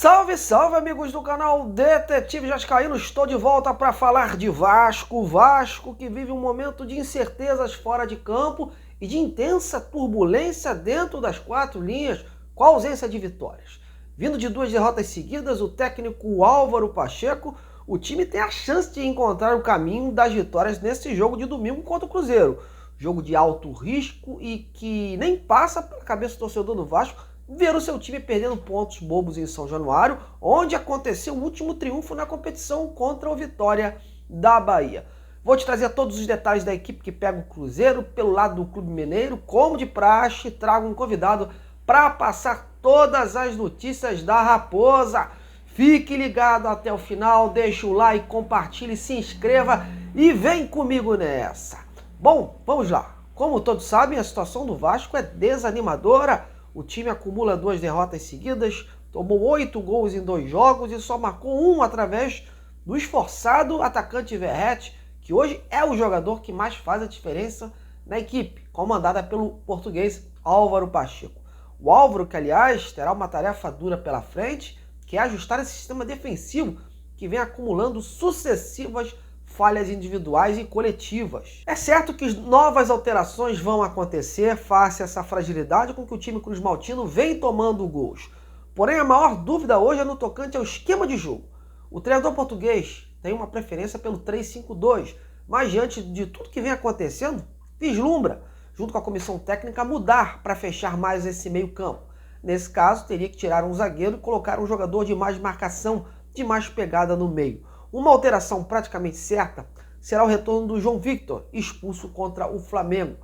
Salve, salve, amigos do canal Detetive Vascaíno. Estou de volta para falar de Vasco. Vasco que vive um momento de incertezas fora de campo e de intensa turbulência dentro das quatro linhas, com a ausência de vitórias. Vindo de duas derrotas seguidas, o técnico Álvaro Pacheco, o time tem a chance de encontrar o caminho das vitórias nesse jogo de domingo contra o Cruzeiro. Jogo de alto risco e que nem passa pela cabeça do torcedor do Vasco ver o seu time perdendo pontos bobos em São Januário, onde aconteceu o último triunfo na competição contra o Vitória da Bahia. Vou te trazer todos os detalhes da equipe que pega o Cruzeiro pelo lado do Clube Mineiro. Como de praxe, trago um convidado para passar todas as notícias da Raposa. Fique ligado até o final, deixa o like, compartilhe, se inscreva e vem comigo nessa. Bom, vamos lá. Como todos sabem, a situação do Vasco é desanimadora. O time acumula 2 derrotas seguidas, tomou 8 gols em 2 jogos e só marcou 1 através do esforçado atacante Verratti, que hoje é o jogador que mais faz a diferença na equipe, comandada pelo português Álvaro Pacheco. O Álvaro, que aliás terá uma tarefa dura pela frente, que é ajustar esse sistema defensivo que vem acumulando sucessivas falhas individuais e coletivas. É certo que novas alterações vão acontecer face a essa fragilidade com que o time cruzmaltino vem tomando gols. Porém, a maior dúvida hoje é no tocante ao esquema de jogo. O treinador português tem uma preferência pelo 3-5-2, mas diante de tudo que vem acontecendo, vislumbra, junto com a comissão técnica, mudar para fechar mais esse meio campo. Nesse caso, teria que tirar um zagueiro e colocar um jogador de mais marcação, de mais pegada no meio. Uma alteração praticamente certa será o retorno do João Victor, expulso contra o Flamengo.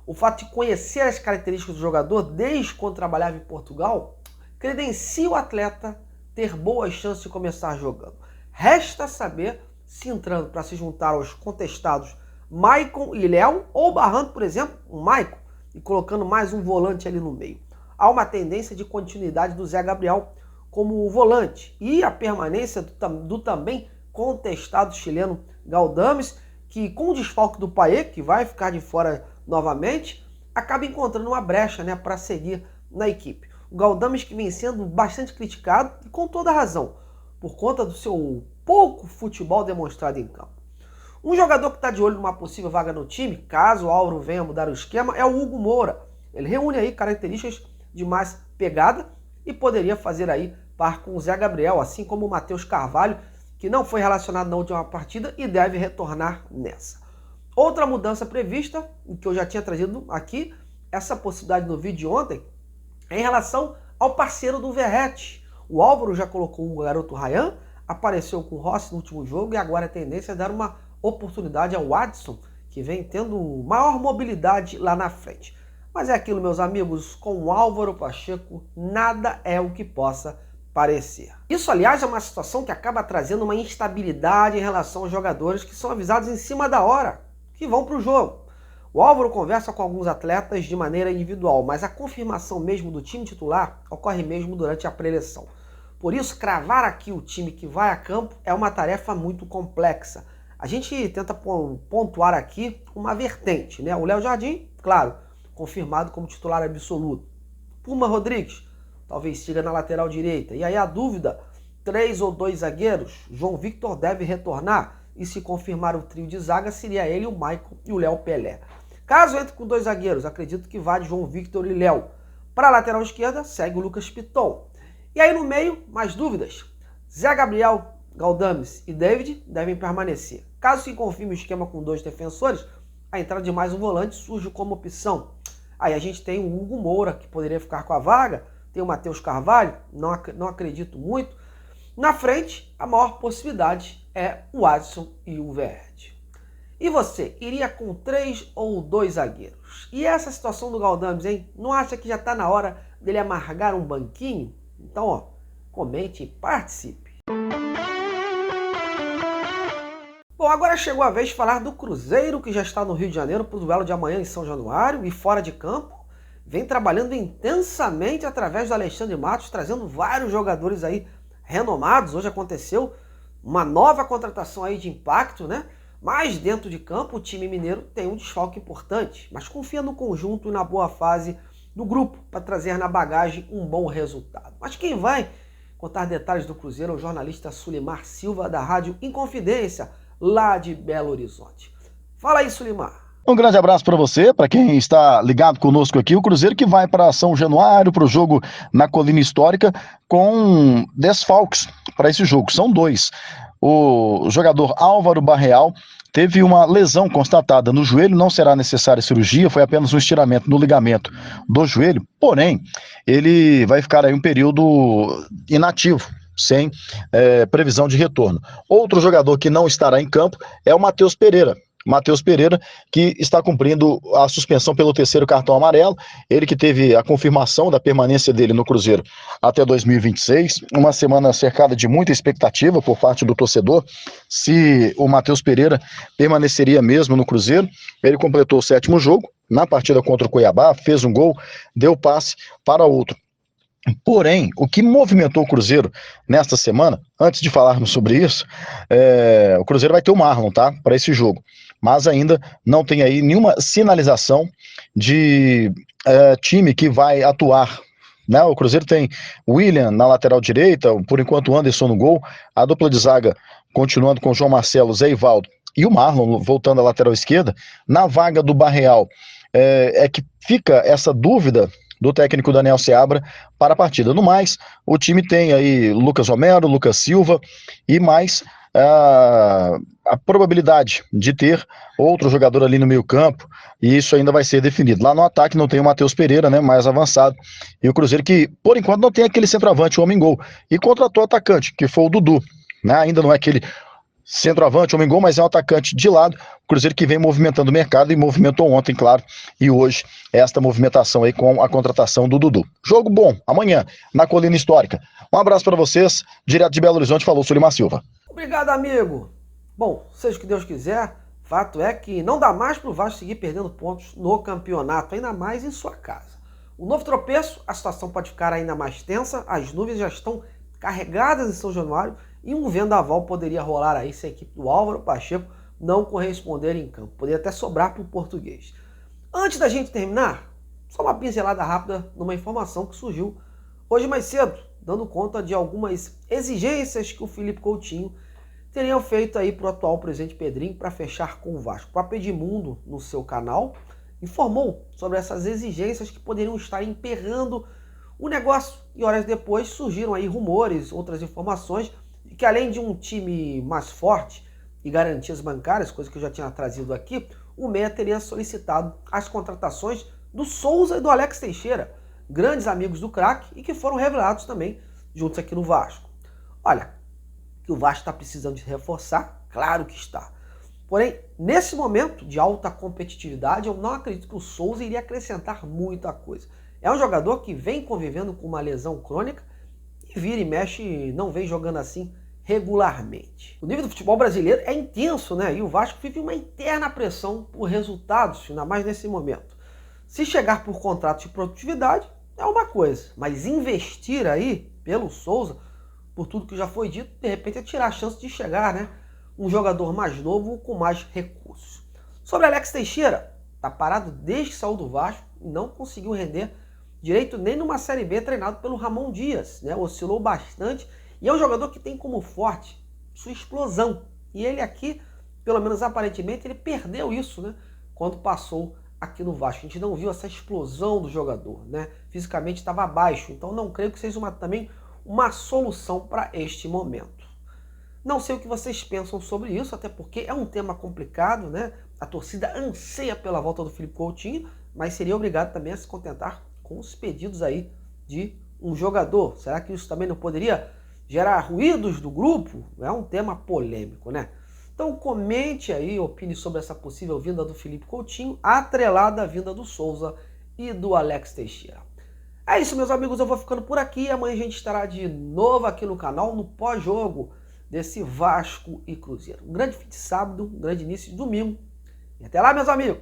O fato de conhecer as características do jogador desde quando trabalhava em Portugal credencia o atleta ter boas chances de começar jogando. Resta saber se entrando para se juntar aos contestados Maicon e Léo ou barrando, por exemplo, o Maicon e colocando mais um volante ali no meio. Há uma tendência de continuidade do Zé Gabriel como volante e a permanência do também contestado chileno Galdames, que com o desfalque do Payet, que vai ficar de fora novamente, acaba encontrando uma brecha, para seguir na equipe. O Galdames que vem sendo bastante criticado, e com toda razão, por conta do seu pouco futebol demonstrado em campo. Um jogador que está de olho numa possível vaga no time, caso o Álvaro venha mudar o esquema, é o Hugo Moura. Ele reúne aí características de mais pegada e poderia fazer aí par com o Zé Gabriel, assim como o Matheus Carvalho, que não foi relacionado na última partida e deve retornar nessa. Outra mudança prevista, que eu já tinha trazido aqui, essa possibilidade no vídeo de ontem, é em relação ao parceiro do Verratti. O Álvaro já colocou o garoto Ryan, apareceu com o Rossi no último jogo e agora a tendência é dar uma oportunidade ao Adson, que vem tendo maior mobilidade lá na frente. Mas é aquilo, meus amigos, com o Álvaro Pacheco, nada é o que possa parecer. Isso, aliás, é uma situação que acaba trazendo uma instabilidade em relação aos jogadores que são avisados em cima da hora, que vão para o jogo. O Álvaro conversa com alguns atletas de maneira individual, mas a confirmação mesmo do time titular ocorre mesmo durante a pré-eleição. Por isso, cravar aqui o time que vai a campo é uma tarefa muito complexa. A gente tenta pontuar aqui uma vertente, O Léo Jardim, claro, confirmado como titular absoluto. Puma Rodrigues, talvez siga na lateral direita. E aí a dúvida, 3 ou 2 zagueiros, João Victor deve retornar. E se confirmar o trio de zaga, seria ele, o Maicon e o Léo Pelé. Caso entre com 2 zagueiros, acredito que vá de João Victor e Léo. Para a lateral esquerda, segue o Lucas Piton. E aí no meio, mais dúvidas. Zé Gabriel, Galdames e David devem permanecer. Caso se confirme o esquema com 2 defensores, a entrada de mais um volante surge como opção. Aí a gente tem o Hugo Moura, que poderia ficar com a vaga. Tem o Matheus Carvalho, não acredito muito. Na frente, a maior possibilidade é o Adson e o Verratti. E você, iria com 3 ou 2 zagueiros? E essa situação do Galdames, hein? Não acha que já está na hora dele amargar um banquinho? Então, comente e participe. Bom, agora chegou a vez de falar do Cruzeiro, que já está no Rio de Janeiro para o duelo de amanhã em São Januário e fora de campo. Vem trabalhando intensamente através do Alexandre Matos, trazendo vários jogadores aí renomados. Hoje aconteceu uma nova contratação aí de impacto, Mas dentro de campo o time mineiro tem um desfalque importante, mas confia no conjunto e na boa fase do grupo para trazer na bagagem um bom resultado. Mas quem vai contar detalhes do Cruzeiro ao jornalista Sulimar Silva, da Rádio Inconfidência, lá de Belo Horizonte. Fala aí, Sulimar. Um grande abraço para você, para quem está ligado conosco aqui. O Cruzeiro que vai para São Januário, para o jogo na Colina Histórica, com desfalques para esse jogo. São 2. O jogador Álvaro Barreal teve uma lesão constatada no joelho, não será necessária cirurgia, foi apenas um estiramento no ligamento do joelho, porém, ele vai ficar aí um período inativo, sem previsão de retorno. Outro jogador que não estará em campo é o Matheus Pereira. Matheus Pereira, que está cumprindo a suspensão pelo 3º cartão amarelo, ele que teve a confirmação da permanência dele no Cruzeiro até 2026, uma semana cercada de muita expectativa por parte do torcedor, se o Matheus Pereira permaneceria mesmo no Cruzeiro. Ele completou o 7º jogo, na partida contra o Cuiabá, fez um gol, deu passe para outro. Porém, o que movimentou o Cruzeiro nesta semana, antes de falarmos sobre isso, o Cruzeiro vai ter o Marlon, tá? Para esse jogo. Mas ainda não tem aí nenhuma sinalização de time que vai atuar, né? O Cruzeiro tem William na lateral direita, por enquanto Anderson no gol, a dupla de zaga continuando com João Marcelo, Zé Ivaldo e o Marlon voltando à lateral esquerda. Na vaga do Barreal é que fica essa dúvida do técnico Daniel Seabra para a partida. No mais, o time tem aí Lucas Romero, Lucas Silva e mais a probabilidade de ter outro jogador ali no meio campo, e isso ainda vai ser definido. Lá no ataque não tem o Matheus Pereira, né, mais avançado, e o Cruzeiro que, por enquanto, não tem aquele centroavante, o homem-gol, e contratou o atacante, que foi o Dudu, né, ainda não é aquele centroavante, homem-gol, mas é um atacante de lado. O Cruzeiro que vem movimentando o mercado e movimentou ontem, claro, e hoje esta movimentação aí com a contratação do Dudu. Jogo bom, amanhã, na Colina Histórica. Um abraço para vocês, direto de Belo Horizonte, falou Sulimar Silva. Obrigado, amigo. Bom, seja o que Deus quiser, fato é que não dá mais para o Vasco seguir perdendo pontos no campeonato, ainda mais em sua casa. O novo tropeço, a situação pode ficar ainda mais tensa, as nuvens já estão carregadas em São Januário, e um vendaval poderia rolar aí se a equipe do Álvaro Pacheco não corresponder em campo. Poderia até sobrar para o português. Antes da gente terminar, só uma pincelada rápida numa informação que surgiu hoje mais cedo, dando conta de algumas exigências que o Felipe Coutinho teria feito aí para o atual presidente Pedrinho para fechar com o Vasco. O Papo Edmundo, no seu canal, informou sobre essas exigências que poderiam estar emperrando o negócio. E horas depois surgiram aí rumores, outras informações, de que além de um time mais forte e garantias bancárias, coisa que eu já tinha trazido aqui, o Meia teria solicitado as contratações do Souza e do Alex Teixeira, grandes amigos do craque e que foram revelados também juntos aqui no Vasco. Olha, que o Vasco está precisando de reforçar, claro que está. Porém, nesse momento de alta competitividade, eu não acredito que o Souza iria acrescentar muita coisa. É um jogador que vem convivendo com uma lesão crônica e vira e mexe não vem jogando assim regularmente. O nível do futebol brasileiro é intenso, né? E o Vasco vive uma interna pressão por resultados, ainda mais nesse momento. Se chegar por contrato de produtividade, é uma coisa. Mas investir aí, pelo Souza, por tudo que já foi dito, de repente é tirar a chance de chegar, né? Um jogador mais novo com mais recursos. Sobre Alex Teixeira, tá parado desde que saiu do Vasco e não conseguiu render direito nem numa Série B treinado pelo Ramon Dias, né? Oscilou bastante e é um jogador que tem como forte sua explosão. E ele aqui, pelo menos aparentemente, ele perdeu isso, né? Quando passou aqui no Vasco. A gente não viu essa explosão do jogador, né? Fisicamente estava abaixo, então não creio que seja também uma solução para este momento. Não sei o que vocês pensam sobre isso, até porque é um tema complicado, né? A torcida anseia pela volta do Felipe Coutinho, mas seria obrigado também a se contentar com os pedidos aí de um jogador. Será que isso também não poderia gerar ruídos do grupo? É um tema polêmico, né? Então comente aí, opine sobre essa possível vinda do Felipe Coutinho, atrelada à vinda do Souza e do Alex Teixeira. É isso, meus amigos, eu vou ficando por aqui. Amanhã a gente estará de novo aqui no canal, no pós-jogo desse Vasco e Cruzeiro. Um grande fim de sábado, um grande início de domingo. E até lá, meus amigos!